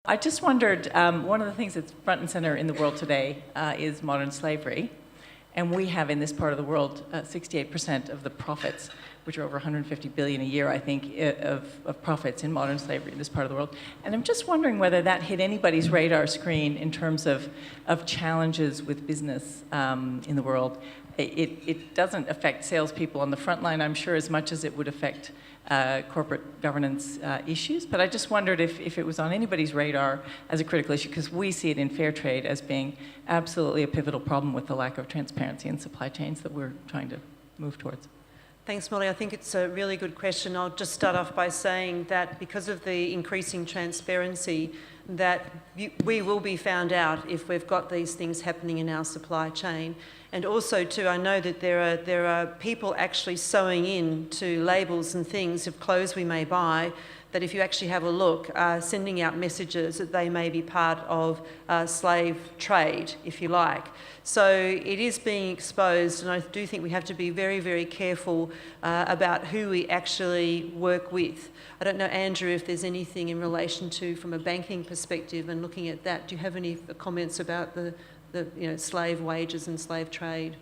I just wondered, one of the things that's front and center in the world today is modern slavery. And we have in this part of the world 68% of the profits, which are over 150 billion a year, I think, of profits in modern slavery in this part of the world. And I'm just wondering whether that hit anybody's radar screen in terms of challenges with business in the world. It doesn't affect salespeople on the front line, I'm sure, as much as it would affect corporate governance issues. But I just wondered if it was on anybody's radar as a critical issue, because we see it in fair trade as being absolutely a pivotal problem with the lack of transparency in supply chains that we're trying to move towards. Thanks, Molly. I think it's a really good question. I'll just start off by saying that because of the increasing transparency, that we will be found out if we've got these things happening in our supply chain. And also, too, I know that there are people actually sewing in to labels and things of clothes we may buy that, if you actually have a look, are sending out messages that they may be part of slave trade, if you like. So it is being exposed, and I do think we have to be very, very careful about who we actually work with. I don't know, Andrew, if there's anything in relation to, from a banking perspective and looking at that, do you have any comments about the slave wages and slave trade?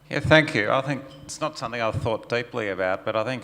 Yeah, thank you. I think it's not something I've thought deeply about, but I think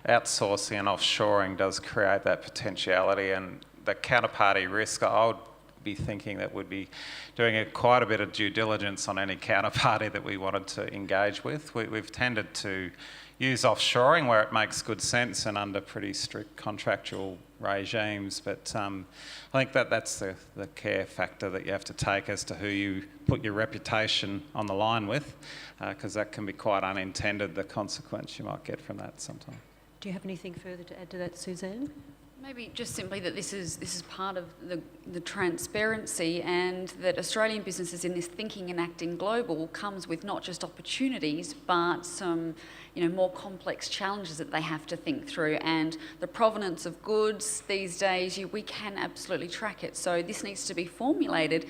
outsourcing and offshoring does create that potentiality, and the counterparty risk. I would be thinking that we'd be doing quite a bit of due diligence on any counterparty that we wanted to engage with. We've tended to use offshoring where it makes good sense and under pretty strict contractual regimes, but I think that's the care factor that you have to take as to who you put your reputation on the line with, because that can be quite unintended, the consequence you might get from that sometimes. Do you have anything further to add to that, Suzanne? Maybe just simply that this is part of the transparency, and that Australian businesses in this thinking and acting global comes with not just opportunities but some more complex challenges that they have to think through. And the provenance of goods these days, we can absolutely track it. So this needs to be formulated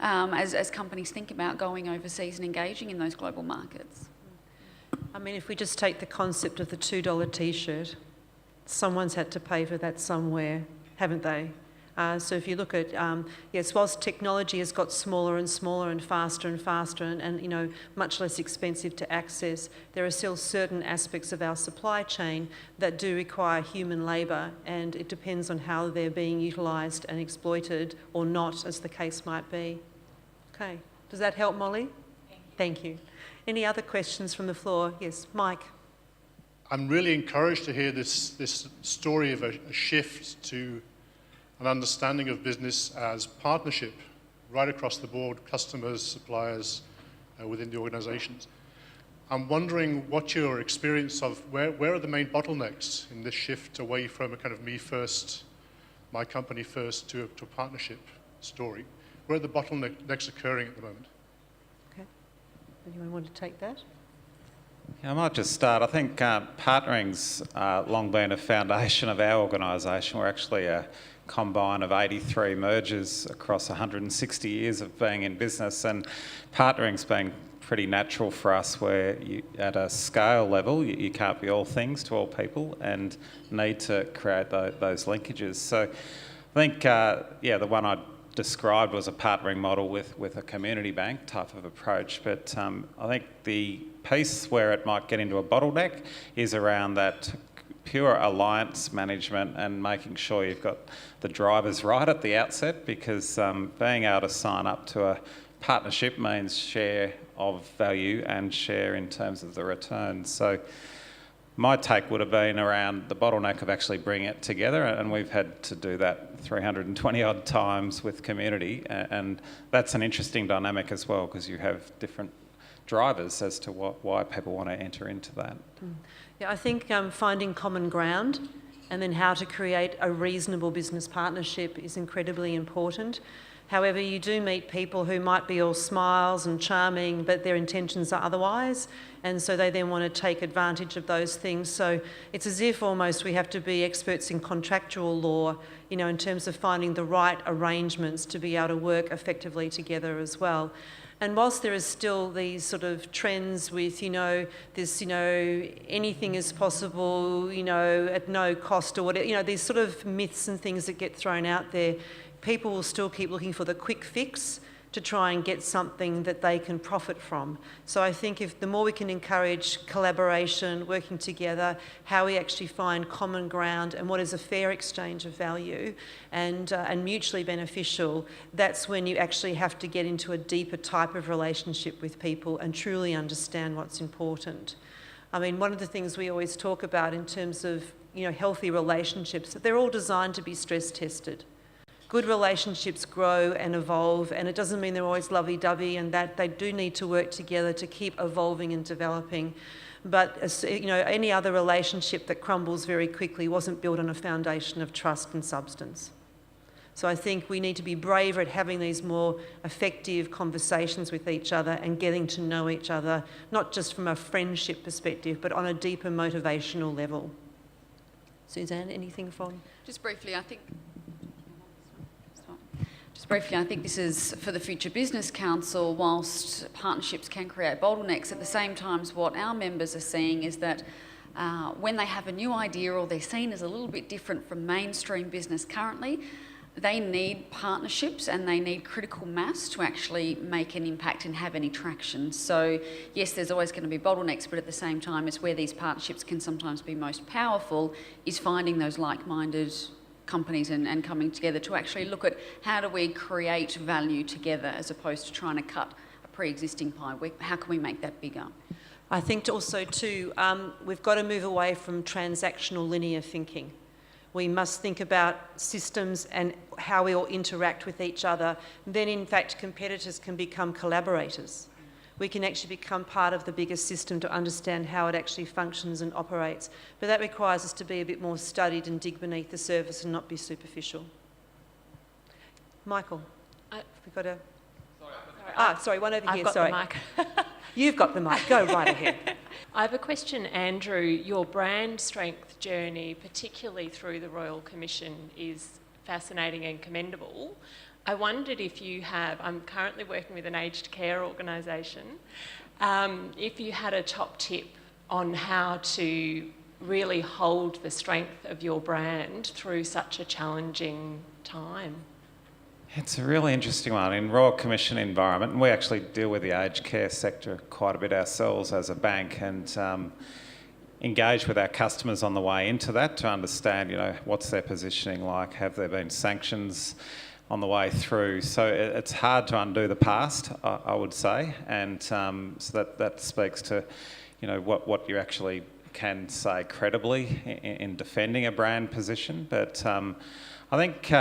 as companies think about going overseas and engaging in those global markets. I mean, if we just take the concept of the $2 T-shirt, someone's had to pay for that somewhere, haven't they? So if you look at, yes, whilst technology has got smaller and smaller and faster and much less expensive to access, there are still certain aspects of our supply chain that do require human labour, and it depends on how they're being utilised and exploited or not, as the case might be. Okay, does that help, Molly? Thank you. Any other questions from the floor? Yes, Mike. I'm really encouraged to hear this story of a shift to an understanding of business as partnership right across the board, customers, suppliers, within the organisations. I'm wondering what your experience of where are the main bottlenecks in this shift away from a kind of me first, my company first to a partnership story? Where are the bottlenecks occurring at the moment? Okay. Anyone want to take that? Yeah, I might just start. I think partnering's long been a foundation of our organisation. We're actually a combine of 83 mergers across 160 years of being in business, and partnering's been pretty natural for us, where at a scale level you can't be all things to all people and need to create those linkages. So I think, the one I described was a partnering model with a community bank type of approach, but I think the piece where it might get into a bottleneck is around that pure alliance management and making sure you've got the drivers right at the outset, because being able to sign up to a partnership means share of value and share in terms of the returns. So my take would have been around the bottleneck of actually bringing it together, and we've had to do that 320 odd times with community, and that's an interesting dynamic as well, because you have different drivers as to why people want to enter into that. Yeah, I think finding common ground and then how to create a reasonable business partnership is incredibly important. However, you do meet people who might be all smiles and charming, but their intentions are otherwise. And so they then want to take advantage of those things. So it's as if almost we have to be experts in contractual law, you know, in terms of finding the right arrangements to be able to work effectively together as well. And whilst there is still these sort of trends with, you know, this, you know, anything is possible, you know, at no cost or whatever, you know, these sort of myths and things that get thrown out there, people will still keep looking for the quick fix to try and get something that they can profit from. So I think if the more we can encourage collaboration, working together, how we actually find common ground and what is a fair exchange of value and mutually beneficial, that's when you actually have to get into a deeper type of relationship with people and truly understand what's important. I mean, one of the things we always talk about in terms of, you know, healthy relationships, that they're all designed to be stress tested. Good relationships grow and evolve, and it doesn't mean they're always lovey-dovey, and that they do need to work together to keep evolving and developing. But, you know, any other relationship that crumbles very quickly wasn't built on a foundation of trust and substance. So I think we need to be braver at having these more effective conversations with each other and getting to know each other, not just from a friendship perspective, but on a deeper motivational level. Suzanne, anything from? Just briefly, I think this is for the Future Business Council. Whilst partnerships can create bottlenecks, at the same time, what our members are seeing is that when they have a new idea or they're seen as a little bit different from mainstream business currently, they need partnerships and they need critical mass to actually make an impact and have any traction. So yes, there's always going to be bottlenecks, but at the same time, it's where these partnerships can sometimes be most powerful, is finding those like-minded companies and coming together to actually look at how do we create value together as opposed to trying to cut a pre-existing pie. How can we make that bigger? I think also too, we've got to move away from transactional linear thinking. We must think about systems and how we all interact with each other. Then in fact, competitors can become collaborators. We can actually become part of the bigger system to understand how it actually functions and operates. But that requires us to be a bit more studied and dig beneath the surface and not be superficial. Michael, we've got a... Sorry, one over here, sorry. I've got the mic. You've got the mic, go right ahead. I have a question, Andrew. Your brand strength journey, particularly through the Royal Commission, is fascinating and commendable. I wondered if you have, I'm currently working with an aged care organisation, if you had a top tip on how to really hold the strength of your brand through such a challenging time. It's a really interesting one. In Royal Commission environment, and we actually deal with the aged care sector quite a bit ourselves as a bank, and engage with our customers on the way into that to understand, you know, what's their positioning like, have there been sanctions on the way through. So it's hard to undo the past, I would say, and so that speaks to, you know, what you actually can say credibly in defending a brand position. But I think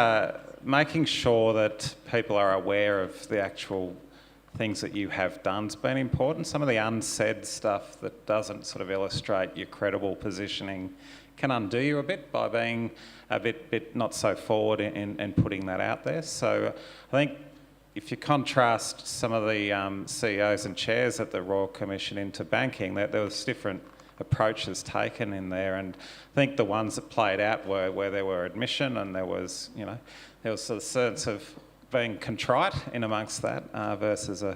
making sure that people are aware of the actual things that you have done has been important. Some of the unsaid stuff that doesn't sort of illustrate your credible positioning can undo you a bit by being a bit not so forward in putting that out there. So I think if you contrast some of the CEOs and chairs at the Royal Commission into banking, there was different approaches taken in there, and I think the ones that played out were where there were admission and there was, you know, there was a sense of being contrite in amongst that versus I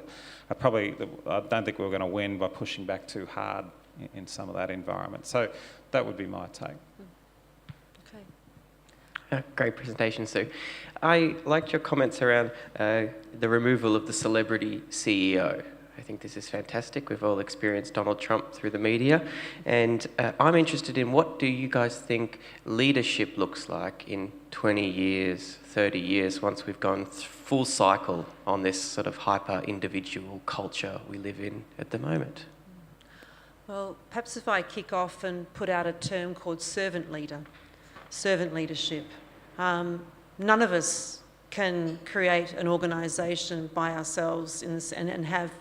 don't think we were going to win by pushing back too hard in some of that environment. So that would be my take. Okay. Great presentation, Sue. I liked your comments around the removal of the celebrity CEO. I think this is fantastic. We've all experienced Donald Trump through the media. And I'm interested in, what do you guys think leadership looks like in 20 years, 30 years, once we've gone full cycle on this sort of hyper-individual culture we live in at the moment? Well, perhaps if I kick off and put out a term called servant leadership. None of us can create an organisation by ourselves and have,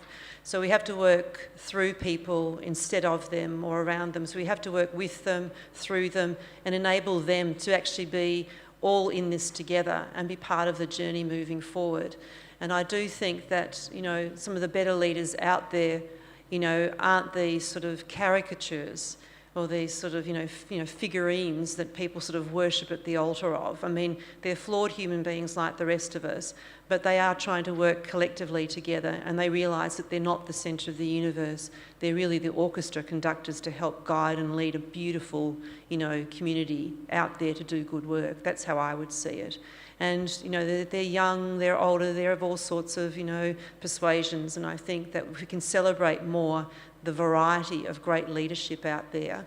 so we have to work through people instead of them or around them. So we have to work with them, through them, and enable them to actually be all in this together and be part of the journey moving forward. And I do think that, you know, some of the better leaders out there, you know, aren't these sort of caricatures or these sort of, you know, figurines that people sort of worship at the altar of. I mean, they're flawed human beings like the rest of us, but they are trying to work collectively together, and they realise that they're not the centre of the universe. They're really the orchestra conductors to help guide and lead a beautiful, you know, community out there to do good work. That's how I would see it. And, you know, they're young, they're older, they're of all sorts of, you know, persuasions, and I think that if we can celebrate more the variety of great leadership out there,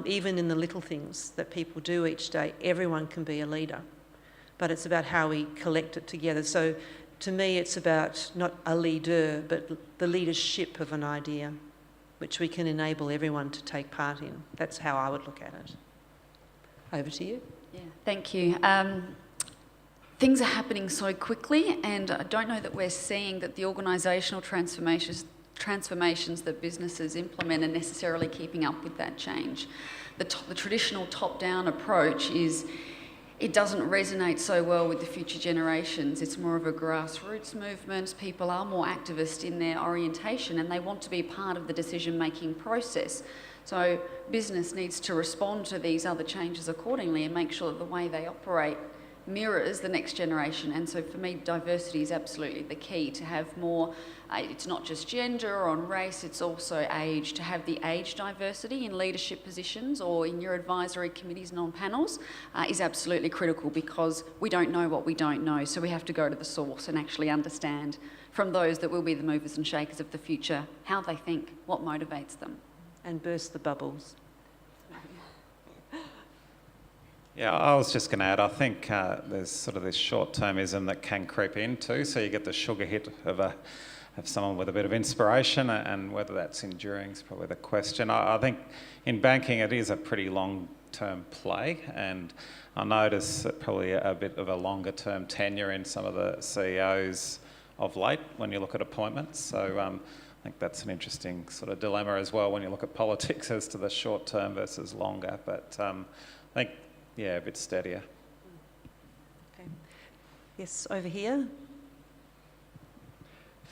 even in the little things that people do each day, everyone can be a leader. But it's about how we collect it together. So to me, it's about not a leader, but the leadership of an idea, which we can enable everyone to take part in. That's how I would look at it. Over to you. Yeah, thank you. Things are happening so quickly, and I don't know that we're seeing that the organisational transformations that businesses implement are necessarily keeping up with that change. The traditional top-down approach it doesn't resonate so well with the future generations. It's more of a grassroots movement. People are more activist in their orientation, and they want to be part of the decision-making process. So business needs to respond to these other changes accordingly and make sure that the way they operate mirrors the next generation. And so for me, diversity is absolutely the key to have more. It's not just gender or on race, it's also age. To have the age diversity in leadership positions or in your advisory committees and on panels is absolutely critical, because we don't know what we don't know. So we have to go to the source and actually understand from those that will be the movers and shakers of the future how they think, what motivates them. And burst the bubbles. Yeah, I was just going to add, I think there's sort of this short-termism that can creep in too, so you get the sugar hit of someone with a bit of inspiration, and whether that's enduring is probably the question. I think in banking it is a pretty long-term play, and I notice probably a bit of a longer-term tenure in some of the CEOs of late when you look at appointments. So I think that's an interesting sort of dilemma as well when you look at politics as to the short-term versus longer. But I think, yeah, a bit steadier. Okay. Yes, over here.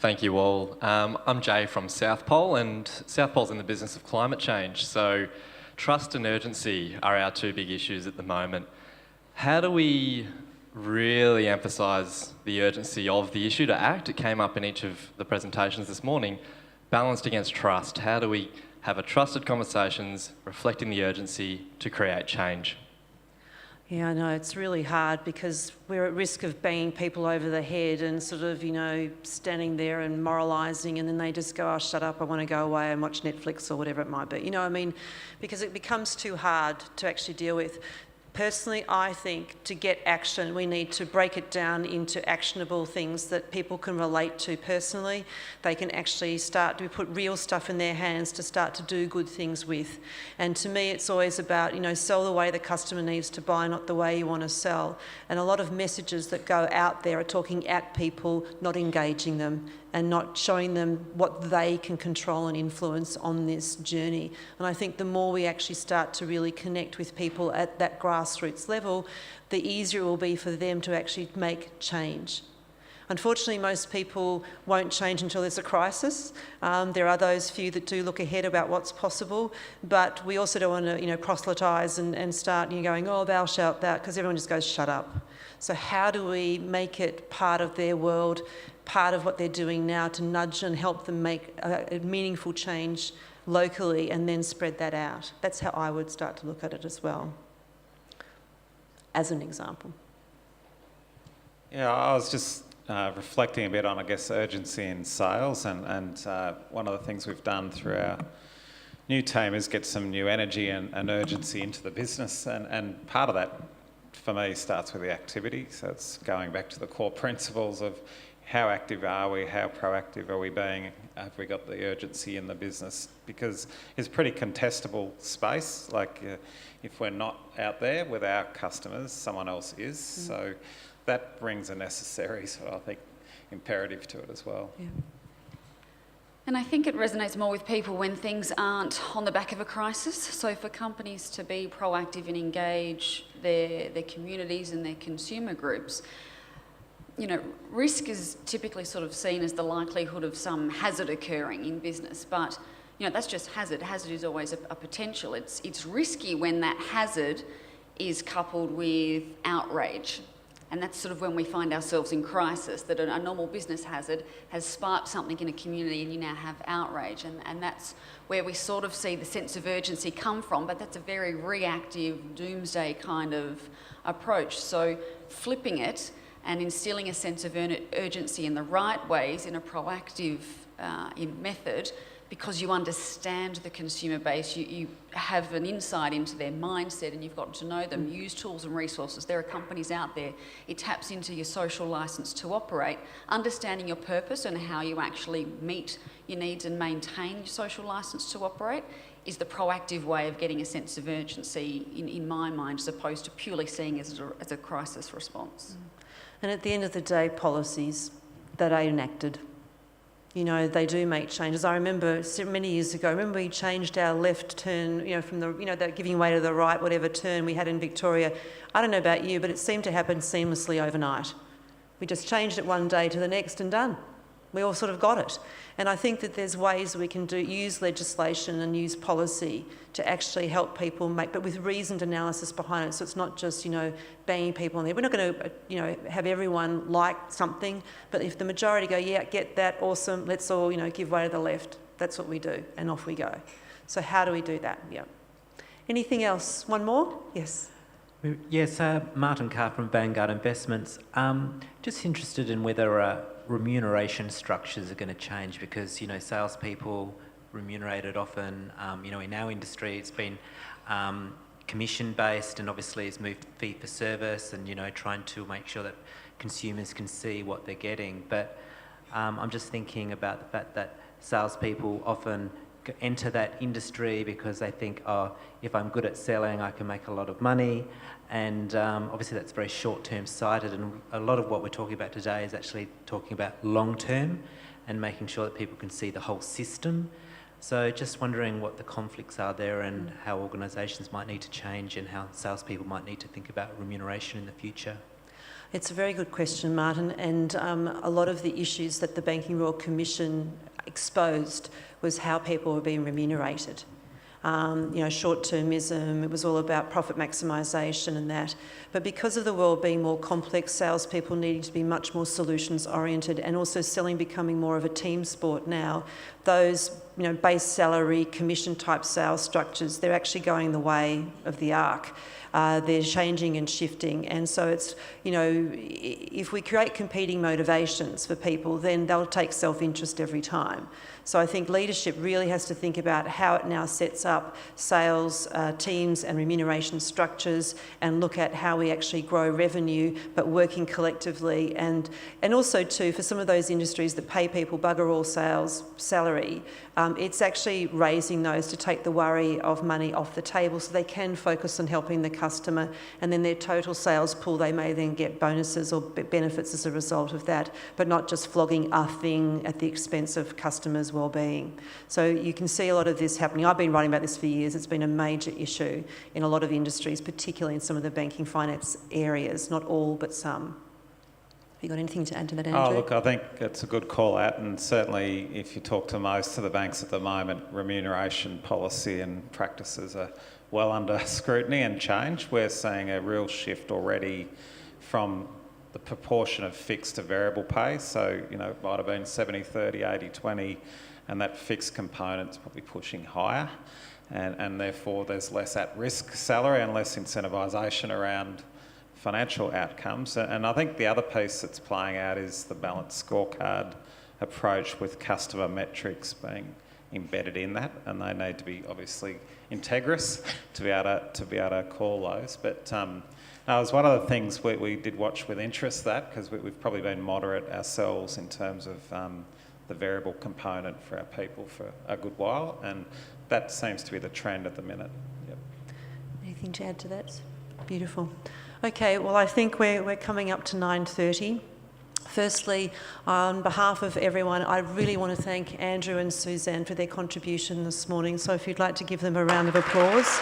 Thank you all. I'm Jay from South Pole, and South Pole's in the business of climate change. So trust and urgency are our two big issues at the moment. How do we really emphasise the urgency of the issue to act? It came up in each of the presentations this morning, balanced against trust. How do we have a trusted conversations reflecting the urgency to create change? Yeah, I know, it's really hard because we're at risk of banging people over the head and sort of, you know, standing there and moralising, and then they just go, oh, shut up, I want to go away and watch Netflix or whatever it might be. You know what I mean? Because it becomes too hard to actually deal with. Personally, I think to get action, we need to break it down into actionable things that people can relate to personally. They can actually start to put real stuff in their hands to start to do good things with. And to me, it's always about, you know, sell the way the customer needs to buy, not the way you want to sell. And a lot of messages that go out there are talking at people, not engaging them, and not showing them what they can control and influence on this journey. And I think the more we actually start to really connect with people at that grassroots level, the easier it will be for them to actually make change. Unfortunately, most people won't change until there's a crisis. There are those few that do look ahead about what's possible, but we also don't want to, you know, proselytise and start, you know, going, oh, thou shalt thou, because everyone just goes, shut up. So how do we make it part of their world, part of what they're doing now, to nudge and help them make a meaningful change locally and then spread that out? That's how I would start to look at it as well, as an example. Yeah, I was just reflecting a bit on, I guess, urgency in sales, and one of the things we've done through our new team is get some new energy and urgency into the business, and part of that for me starts with the activity. So it's going back to the core principles of how active are we, how proactive are we being, have we got the urgency in the business? Because it's a pretty contestable space. Like if we're not out there with our customers, someone else is. So that brings a necessary, I think, imperative to it as well. Yeah. And I think it resonates more with people when things aren't on the back of a crisis. So for companies to be proactive and engage their communities and their consumer groups, you know, risk is typically sort of seen as the likelihood of some hazard occurring in business, but you know, that's just hazard. Hazard is always a potential. It's risky when that hazard is coupled with outrage. And that's sort of when we find ourselves in crisis, that a normal business hazard has sparked something in a community and you now have outrage. And that's where we sort of see the sense of urgency come from, but that's a very reactive, doomsday kind of approach. So flipping it and instilling a sense of urgency in the right ways, in a proactive method, because you understand the consumer base, you have an insight into their mindset and you've gotten to know them, use tools and resources. There are companies out there. It taps into your social licence to operate. Understanding your purpose and how you actually meet your needs and maintain your social licence to operate is the proactive way of getting a sense of urgency in my mind, as opposed to purely seeing it as a crisis response. And at the end of the day, policies that are enacted, you know, they do make changes. I remember many years ago, we changed our left turn, you know, from the, you know, that giving way to the right, whatever turn we had in Victoria. I don't know about you, but it seemed to happen seamlessly overnight. We just changed it one day to the next and done. We all sort of got it. And I think that there's ways we can use legislation and use policy to actually help people make, but with reasoned analysis behind it. So it's not just, you know, banging people on there. We're not going to, you know, have everyone like something, but if the majority go, yeah, get that, awesome, let's all, you know, give way to the left. That's what we do, and off we go. So how do we do that? Yeah. Anything else? One more? Yes. Yes, Martin Carr from Vanguard Investments. Just interested in whether remuneration structures are going to change, because, you know, salespeople remunerated often, you know, in our industry it's been commission-based, and obviously it's moved fee for service, and, you know, trying to make sure that consumers can see what they're getting. But I'm just thinking about the fact that salespeople often enter that industry because they think, oh, if I'm good at selling, I can make a lot of money. And obviously that's very short-term sighted, and a lot of what we're talking about today is actually talking about long-term and making sure that people can see the whole system. So just wondering what the conflicts are there and how organisations might need to change and how salespeople might need to think about remuneration in the future. It's a very good question, Martin, and a lot of the issues that the Banking Royal Commission exposed was how people were being remunerated. You know, short-termism, it was all about profit maximisation and that. But because of the world being more complex, salespeople needing to be much more solutions-oriented, and also selling becoming more of a team sport now, those, you know, base salary, commission-type sales structures, they're actually going the way of the arc. They're changing and shifting. And so it's, you know, if we create competing motivations for people, then they'll take self-interest every time. So I think leadership really has to think about how it now sets up sales teams and remuneration structures, and look at how we actually grow revenue, but working collectively. And also too, for some of those industries that pay people bugger all salary, it's actually raising those to take the worry of money off the table so they can focus on helping the customer, and then their total sales pool, they may then get bonuses or benefits as a result of that, but not just flogging a thing at the expense of customers' well-being. So you can see a lot of this happening. I've been writing about this for years. It's been a major issue in a lot of industries, particularly in some of the banking finance areas, not all, but some. Have you got anything to add to that, Andrew? Oh, look, I think it's a good call out, and certainly if you talk to most of the banks at the moment, remuneration policy and practices are well under scrutiny and change. We're seeing a real shift already from the proportion of fixed to variable pay. So, you know, it might have been 70-30, 80-20, and that fixed component's probably pushing higher. And therefore there's less at-risk salary and less incentivisation around financial outcomes. And I think the other piece that's playing out is the balanced scorecard approach, with customer metrics being embedded in that, and they need to be obviously integrous to be able to call those. But it was one of the things we did watch with interest, that, because we've probably been moderate ourselves in terms of the variable component for our people for a good while, and that seems to be the trend at the minute. Yep. Anything to add to that? Beautiful. Okay, well, I think we're coming up to 9:30. Firstly, on behalf of everyone, I really want to thank Andrew and Suzanne for their contribution this morning. So if you'd like to give them a round of applause.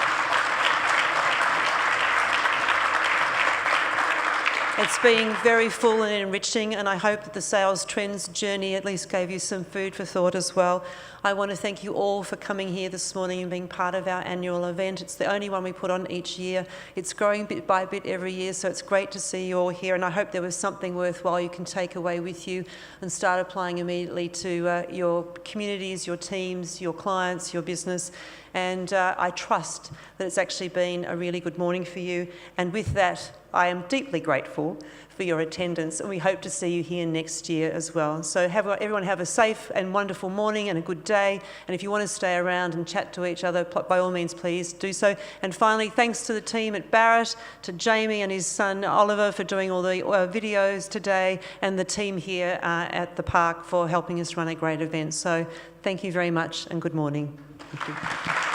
It's been very full and enriching, and I hope that the sales trends journey at least gave you some food for thought as well. I want to thank you all for coming here this morning and being part of our annual event. It's the only one we put on each year. It's growing bit by bit every year, so it's great to see you all here, and I hope there was something worthwhile you can take away with you and start applying immediately to your communities, your teams, your clients, your business. And I trust that it's actually been a really good morning for you. And with that, I am deeply grateful for your attendance, and we hope to see you here next year as well. So everyone have a safe and wonderful morning and a good day. And if you want to stay around and chat to each other, by all means, please do so. And finally, thanks to the team at Barrett, to Jamie and his son Oliver for doing all the videos today, and the team here at the park for helping us run a great event. So thank you very much and good morning. Thank you.